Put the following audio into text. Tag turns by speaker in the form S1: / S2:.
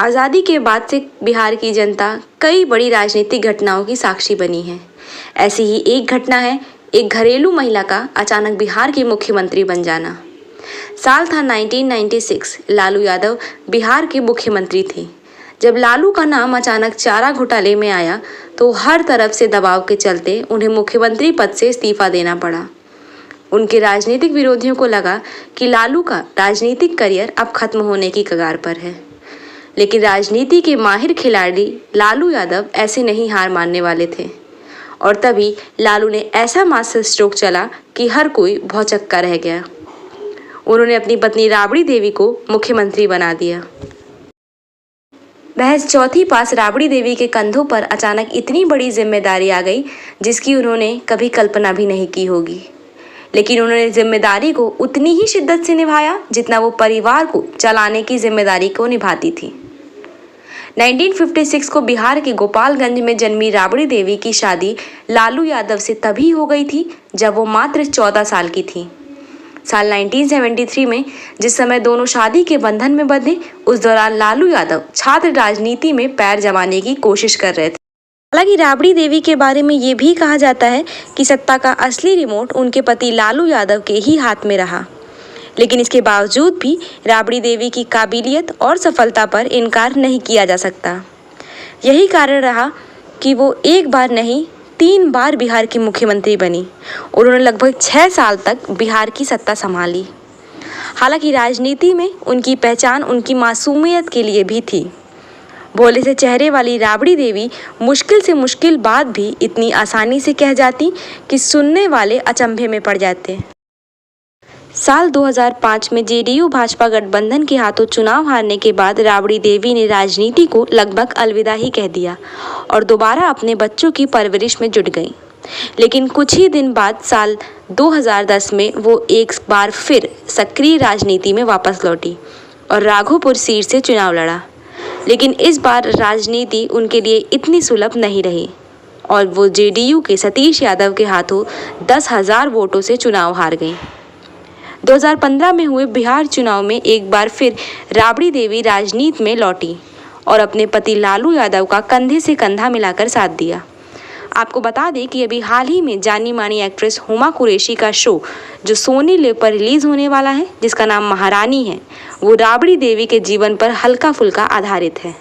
S1: आज़ादी के बाद से बिहार की जनता कई बड़ी राजनीतिक घटनाओं की साक्षी बनी है। ऐसी ही एक घटना है एक घरेलू महिला का अचानक बिहार के मुख्यमंत्री बन जाना। साल था 1996। लालू यादव बिहार के मुख्यमंत्री थे। जब लालू का नाम अचानक चारा घोटाले में आया तो हर तरफ से दबाव के चलते उन्हें मुख्यमंत्री पद से इस्तीफा देना पड़ा। उनके राजनीतिक विरोधियों को लगा कि लालू का राजनीतिक करियर अब खत्म होने की कगार पर है, लेकिन राजनीति के माहिर खिलाड़ी लालू यादव ऐसे नहीं हार मानने वाले थे। और तभी लालू ने ऐसा मास्टर स्ट्रोक चला कि हर कोई भौचक्का रह गया। उन्होंने अपनी पत्नी राबड़ी देवी को मुख्यमंत्री बना दिया। महज चौथी पास राबड़ी देवी के कंधों पर अचानक इतनी बड़ी जिम्मेदारी आ गई जिसकी उन्होंने कभी कल्पना भी नहीं की होगी, लेकिन उन्होंने जिम्मेदारी को उतनी ही शिद्दत से निभाया जितना वो परिवार को चलाने की जिम्मेदारी को निभाती थी। 1956 को बिहार के गोपालगंज में जन्मी राबड़ी देवी की शादी लालू यादव से तभी हो गई थी जब वो मात्र 14 साल की थी। साल 1973 में जिस समय दोनों शादी के बंधन में बंधे, उस दौरान लालू यादव छात्र राजनीति में पैर जमाने की कोशिश कर रहे थे। हालांकि राबड़ी देवी के बारे में ये भी कहा जाता है कि सत्ता का असली रिमोट उनके पति लालू यादव के ही हाथ में रहा, लेकिन इसके बावजूद भी राबड़ी देवी की काबिलियत और सफलता पर इनकार नहीं किया जा सकता। यही कारण रहा कि वो एक बार नहीं 3 बार बिहार की मुख्यमंत्री बनी। उन्होंने लगभग 6 साल तक बिहार की सत्ता संभाली। हालांकि राजनीति में उनकी पहचान उनकी मासूमियत के लिए भी थी। भोले से चेहरे वाली राबड़ी देवी मुश्किल से मुश्किल बात भी इतनी आसानी से कह जाती कि सुनने वाले अचंभे में पड़ जाते। साल 2005 में जेडीयू भाजपा गठबंधन के हाथों चुनाव हारने के बाद राबड़ी देवी ने राजनीति को लगभग अलविदा ही कह दिया और दोबारा अपने बच्चों की परवरिश में जुट गईं। लेकिन कुछ ही दिन बाद साल 2010 में वो एक बार फिर सक्रिय राजनीति में वापस लौटी और राघोपुर सीट से चुनाव लड़ा। लेकिन इस बार राजनीति उनके लिए इतनी सुलभ नहीं रही और वो जेडीयू के सतीश यादव के हाथों 10,000 वोटों से चुनाव हार गईं। 2015 में हुए बिहार चुनाव में एक बार फिर राबड़ी देवी राजनीति में लौटी और अपने पति लालू यादव का कंधे से कंधा मिलाकर साथ दिया। आपको बता दें कि अभी हाल ही में जानी मानी एक्ट्रेस हुमा कुरैशी का शो जो सोनी लिव पर रिलीज होने वाला है, जिसका नाम महारानी है, वो राबड़ी देवी के जीवन पर हल्का फुल्का आधारित है।